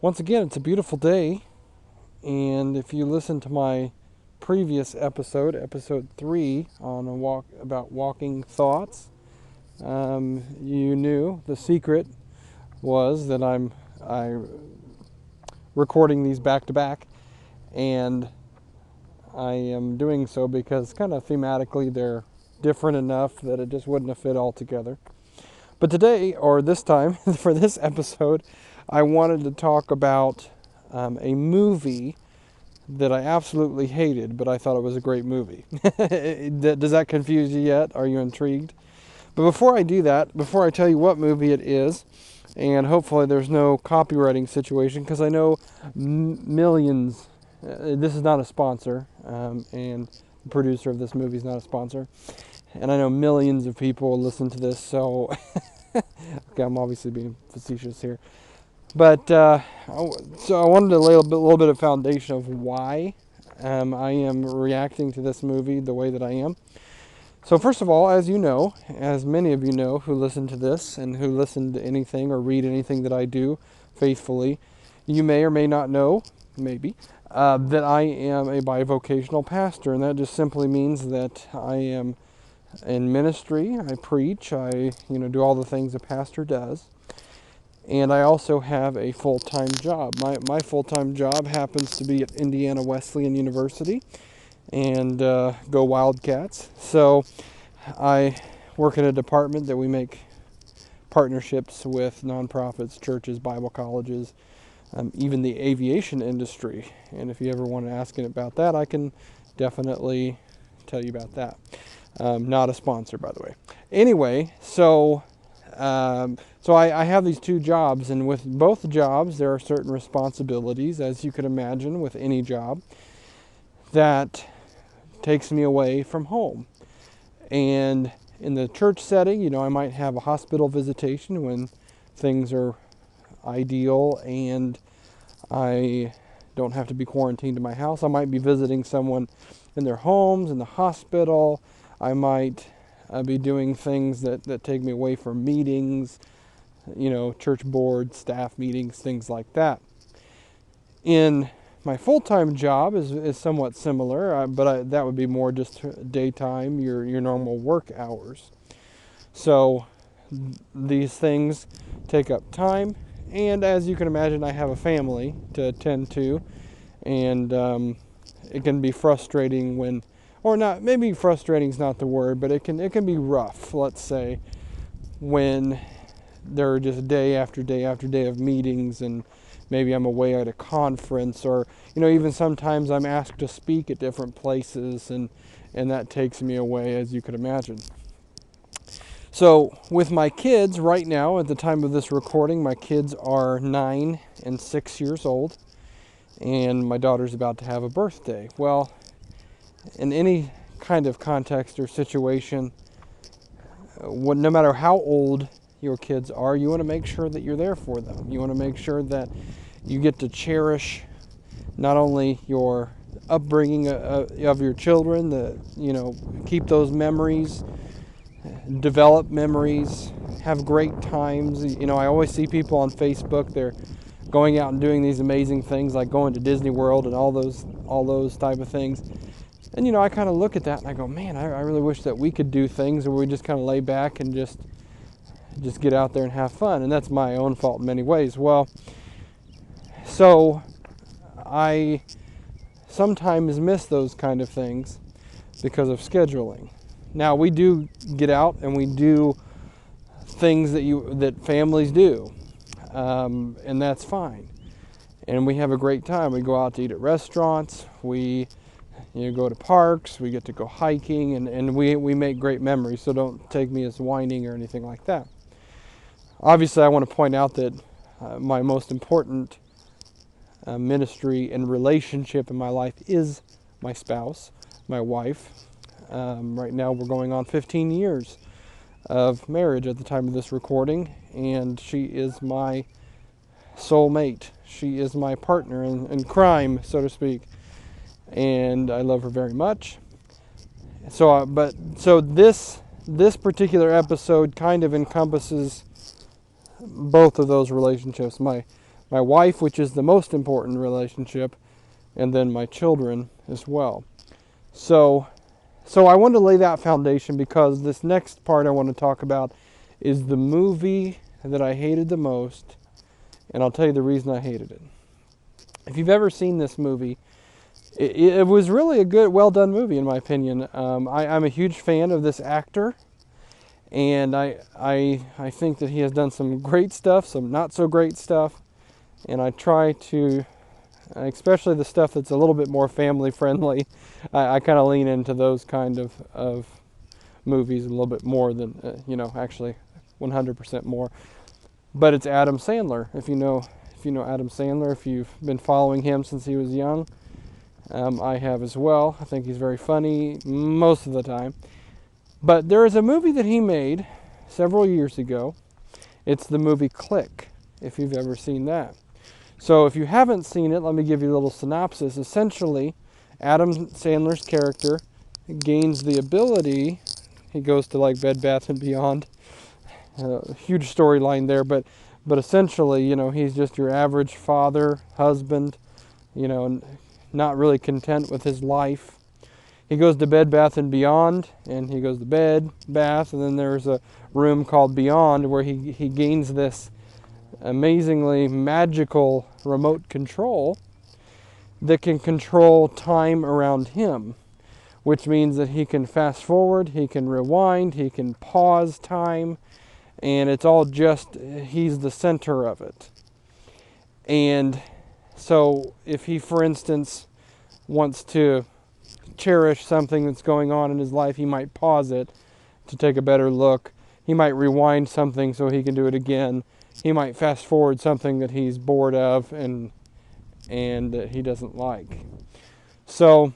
Once again, it's a beautiful day, and if you listen to my previous episode 3 on a walk about walking thoughts, you knew the secret was that I recording these back to back, and I am doing so because kind of thematically they're different enough that it just wouldn't have fit all together. But today, or this time, for this episode, I wanted to talk about a movie that I absolutely hated, but I thought it was a great movie. Does that confuse you yet? Are you intrigued? But before I do that, before I tell you what movie it is, and hopefully there's no copywriting situation, because I know millions, this is not a sponsor, and the producer of this movie is not a sponsor, and I know millions of people listen to this, so okay, I'm obviously being facetious here. But so I wanted to lay a little bit of foundation of why I am reacting to this movie the way that I am. So first of all, as you know, as many of you know who listen to this and who listen to anything or read anything that I do faithfully, you may or may not know, maybe, that I am a bivocational pastor, and that just simply means that I am in ministry. I preach. I do all the things a pastor does. And I also have a full-time job. My full-time job happens to be at Indiana Wesleyan University, and go Wildcats. So I work in a department that we make partnerships with nonprofits, churches, Bible colleges, even the aviation industry. And if you ever want to ask about that, I can definitely tell you about that. Not a sponsor, by the way. Anyway, so I have these two jobs, and with both jobs, there are certain responsibilities, as you could imagine with any job, that takes me away from home. And in the church setting, I might have a hospital visitation when things are ideal and I don't have to be quarantined in my house. I might be visiting someone in their homes, in the hospital. I might be doing things that take me away from meetings, church board, staff meetings, things like that. In my full-time job is somewhat similar, but that would be more just daytime, your normal work hours. So these things take up time, and as you can imagine, I have a family to attend to, and it can be frustrating when, or not, maybe frustrating is not the word, but it can be rough, let's say, when there are just day after day after day of meetings, and maybe I'm away at a conference, or even sometimes I'm asked to speak at different places, and that takes me away, as you could imagine. So with my kids right now, at the time of this recording, my kids are 9 and 6 years old, and my daughter's about to have a birthday. Well, in any kind of context or situation, no matter how old your kids are, you want to make sure that you're there for them. You want to make sure that you get to cherish not only your upbringing of your children, keep those memories, develop memories, have great times. I always see people on Facebook, they're going out and doing these amazing things like going to Disney World and all those type of things. And I kind of look at that and I go, man, I really wish that we could do things where we just kind of lay back and just get out there and have fun. And that's my own fault in many ways. Well, so I sometimes miss those kind of things because of scheduling. Now, we do get out and we do things that families do, and that's fine. And we have a great time. We go out to eat at restaurants. We go to parks. We get to go hiking, and we make great memories. So don't take me as whining or anything like that. Obviously, I want to point out that my most important ministry and relationship in my life is my spouse, my wife. Right now we're going on 15 years of marriage at the time of this recording, and she is my soulmate. She is my partner in crime, so to speak, and I love her very much. So this particular episode kind of encompasses both of those relationships, my my wife, which is the most important relationship, and then my children as well. So I wanted to lay that foundation because this next part I want to talk about is the movie that I hated the most, and I'll tell you the reason I hated it. If you've ever seen this movie, it was really a good, well-done movie in my opinion. I'm a huge fan of this actor, and I think that he has done some great stuff, some not so great stuff, and I try to, especially the stuff that's a little bit more family friendly, I kind of lean into those kind of movies a little bit more than, actually 100% more. But it's Adam Sandler. If you know Adam Sandler, if you've been following him since he was young, I have as well. I think he's very funny most of the time. But there is a movie that he made several years ago. It's the movie Click, if you've ever seen that. So if you haven't seen it, let me give you a little synopsis. Essentially, Adam Sandler's character gains the ability, he goes to like Bed Bath & Beyond, huge storyline there, but essentially, he's just your average father, husband, not really content with his life. He goes to Bed Bath & Beyond, and he goes to bed, bath, and then there's a room called Beyond where he gains this amazingly magical remote control that can control time around him, which means that he can fast forward, he can rewind, he can pause time, and it's all just, he's the center of it. And so if he, for instance, wants to cherish something that's going on in his life, he might pause it to take a better look. He might rewind something so he can do it again. He might fast forward something that he's bored of and he doesn't like. So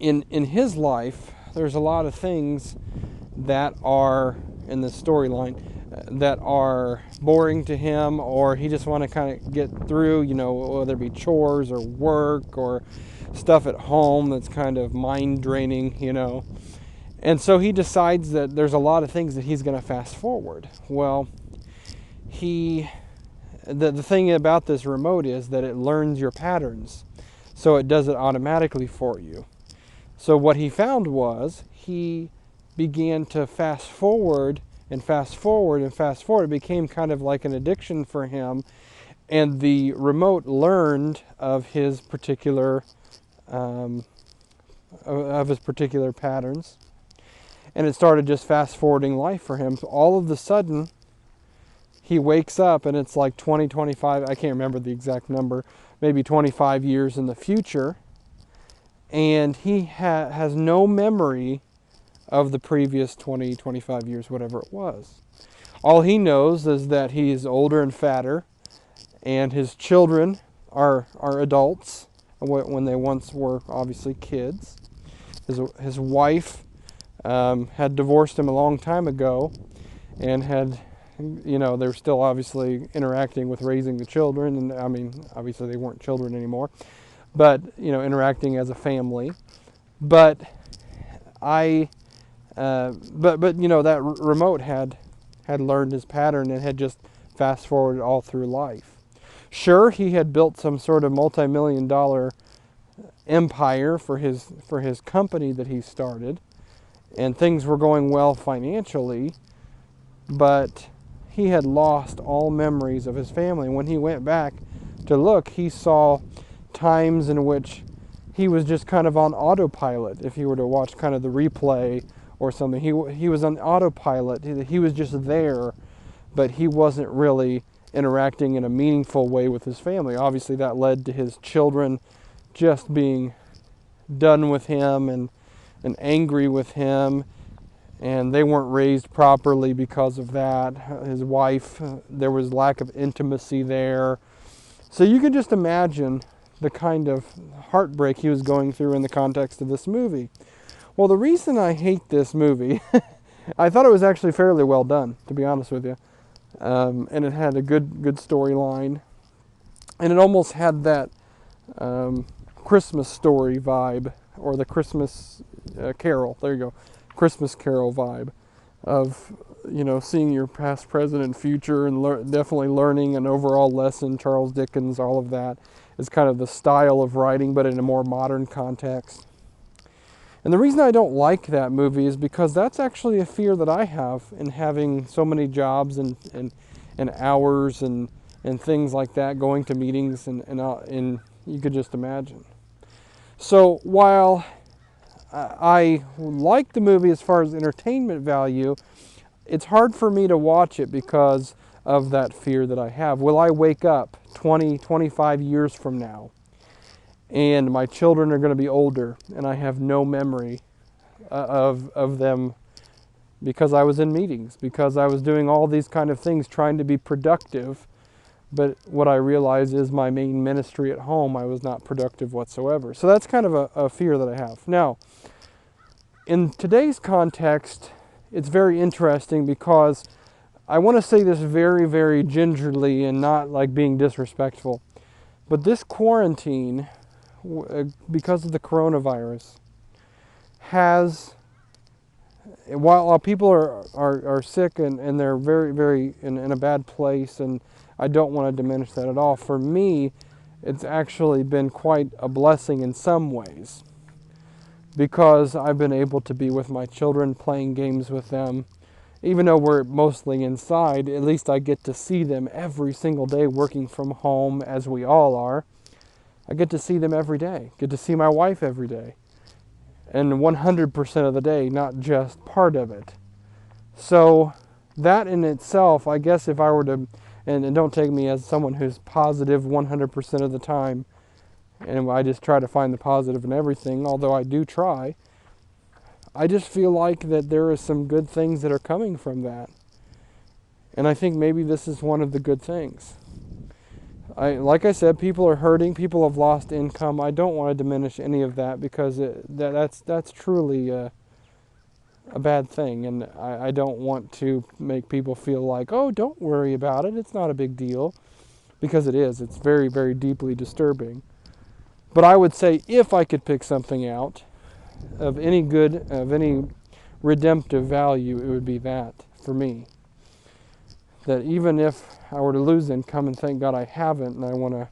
in his life, there's a lot of things that are in the storyline that are boring to him, or he just want to kind of get through, whether it be chores or work or stuff at home that's kind of mind draining, And so he decides that there's a lot of things that he's going to fast forward. Well, the thing about this remote is that it learns your patterns, so it does it automatically for you. So what he found was he began to fast forward and fast forward and fast forward. It became kind of like an addiction for him, and the remote learned of his particular patterns, and it started just fast forwarding life for him. So all of a sudden, he wakes up and it's like 20, 25, I can't remember the exact number, maybe 25 years in the future, and he has no memory of the previous 20, 25 years, whatever it was. All he knows is that he is older and fatter, and his children are adults when they once were obviously kids. His wife had divorced him a long time ago, and had, they were still obviously interacting with raising the children, and I mean, obviously they weren't children anymore, but interacting as a family. But that remote had learned his pattern and had just fast forwarded all through life. Sure, he had built some sort of multi-million-dollar empire for his company that he started, and things were going well financially, but he had lost all memories of his family. When he went back to look, he saw times in which he was just kind of on autopilot. If you were to watch kind of the replay or something, he was on autopilot. He was just there, but he wasn't really interacting in a meaningful way with his family. Obviously, that led to his children just being done with him and angry with him, and they weren't raised properly because of that. His wife, there was lack of intimacy there. So you could just imagine the kind of heartbreak he was going through in the context of this movie. Well, the reason I hate this movie, I thought it was actually fairly well done, to be honest with you. And it had a good storyline. And it almost had that Christmas Story vibe, or the Christmas Carol, there you go, Christmas Carol vibe of seeing your past, present, and future, and definitely learning an overall lesson. Charles Dickens, all of that is kind of the style of writing, but in a more modern context. And the reason I don't like that movie is because that's actually a fear that I have in having so many jobs and hours and things like that, going to meetings and you could just imagine. So while I like the movie as far as entertainment value, it's hard for me to watch it because of that fear that I have. Will I wake up 20, 25 years from now and my children are going to be older and I have no memory of them because I was in meetings, because I was doing all these kind of things trying to be productive, but what I realize is my main ministry at home, I was not productive whatsoever. So that's kind of a fear that I have. Now, in today's context, it's very interesting because I want to say this very, very gingerly and not like being disrespectful, but this quarantine, because of the coronavirus, has, while people are sick and they're very, very in a bad place, and I don't want to diminish that at all, for me, it's actually been quite a blessing in some ways, because I've been able to be with my children, playing games with them. Even though we're mostly inside, at least I get to see them every single day, working from home as we all are. I get to see them every day, get to see my wife every day. And 100% of the day, not just part of it. So that in itself, I guess if I were to, and don't take me as someone who's positive 100% of the time, and I just try to find the positive in everything, although I do try, I just feel like that there are some good things that are coming from that. And I think maybe this is one of the good things. Like I said, people are hurting, people have lost income. I don't want to diminish any of that because that's truly a bad thing. And I don't want to make people feel like, oh, don't worry about it, it's not a big deal. Because it is. It's very, very deeply disturbing. But I would say if I could pick something out of any good, of any redemptive value, it would be that for me. That even if I were to lose income, and thank God I haven't, and I want to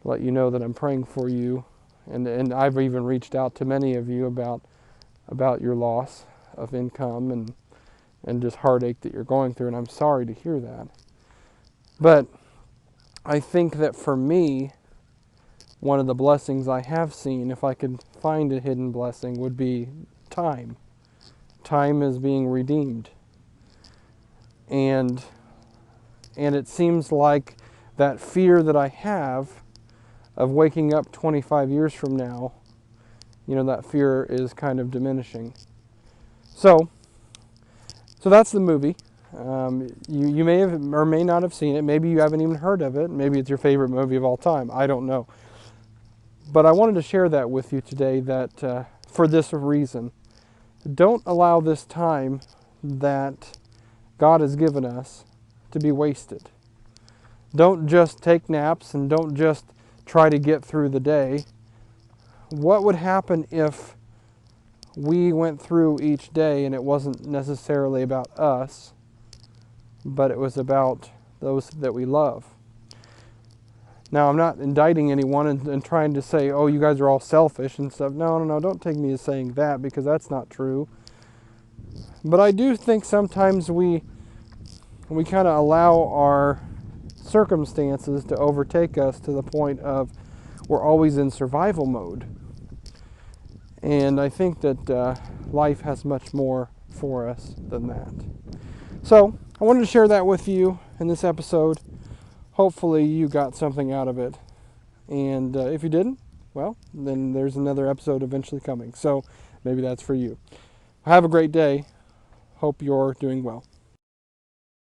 let you know that I'm praying for you, and I've even reached out to many of you about your loss of income and just heartache that you're going through, and I'm sorry to hear that. But I think that for me, one of the blessings I have seen, if I could find a hidden blessing, would be time. Time is being redeemed. And it seems like that fear that I have of waking up 25 years from now, that fear is kind of diminishing. So that's the movie. You may have or may not have seen it. Maybe you haven't even heard of it. Maybe it's your favorite movie of all time. I don't know. But I wanted to share that with you today, that for this reason. Don't allow this time that God has given us to be wasted. Don't just take naps and don't just try to get through the day. What would happen if we went through each day and it wasn't necessarily about us, but it was about those that we love? Now, I'm not indicting anyone and trying to say, oh, you guys are all selfish and stuff. No, don't take me as saying that, because that's not true. But I do think sometimes we kind of allow our circumstances to overtake us to the point of we're always in survival mode. And I think that life has much more for us than that. So I wanted to share that with you in this episode. Hopefully you got something out of it. And if you didn't, well, then there's another episode eventually coming. So maybe that's for you. Have a great day. Hope you're doing well.